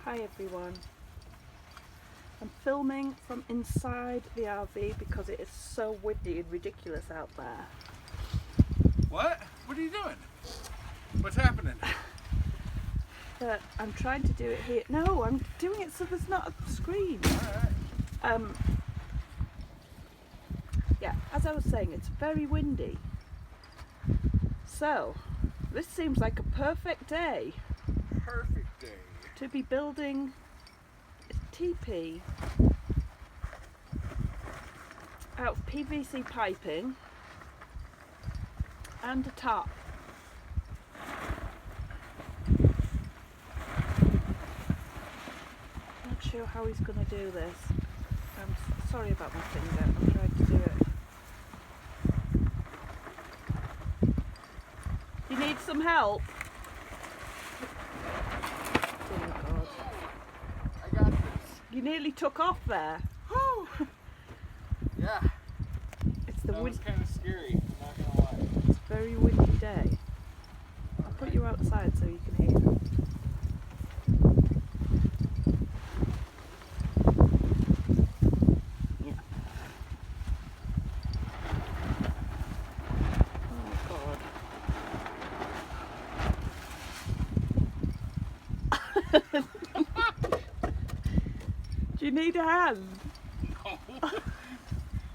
Hi everyone. I'm filming from inside the RV because it is so windy and ridiculous out there. What? What are you doing? What's happening? But I'm trying to do it here. No, I'm doing it so there's not a screen. Alright. Yeah, as I was saying, it's very windy. So, this seems like a perfect day Perfect day. to be building a teepee out of PVC piping and a tarp. Not sure how he's going to do this. I'm sorry about my finger. I'm trying to do it. You need some help? Oh God. I got this. You nearly took off there. Whew. Yeah. It's the That was wind. kind of scary, I'm not gonna lie. It's a very windy day. I'll put you outside so you can hear. Yeah. Oh God. Do you need a hand? No.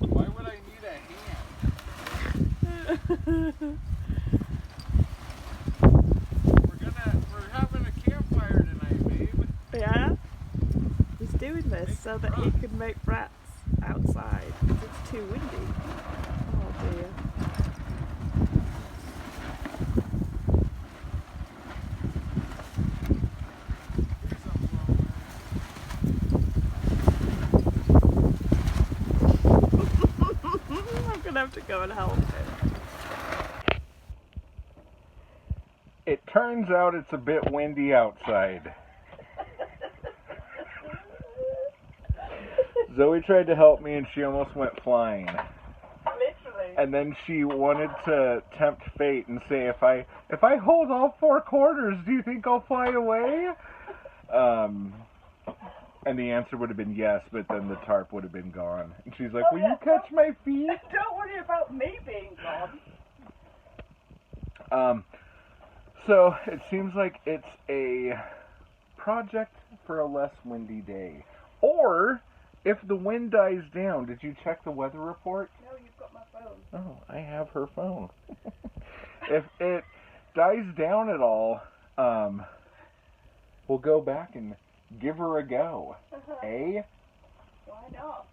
Why would I need a hand? We're having a campfire tonight, babe. Yeah? He's doing this so that he can make rats outside because it's too windy. Oh dear. I'm gonna have to go and help him. It turns out it's a bit windy outside. Zoe tried to help me and she almost went flying. Literally. And then she wanted to tempt fate and say, if I hold all four corners, do you think I'll fly away? And the answer would have been yes, but then the tarp would have been gone. And she's like, will you catch my feet? Don't worry about me being gone. So it seems like it's a project for a less windy day. Or if the wind dies down, did you check the weather report? No, you've got my phone. Oh, I have her phone. If it dies down at all, we'll go back and give her a go. Eh? Why not?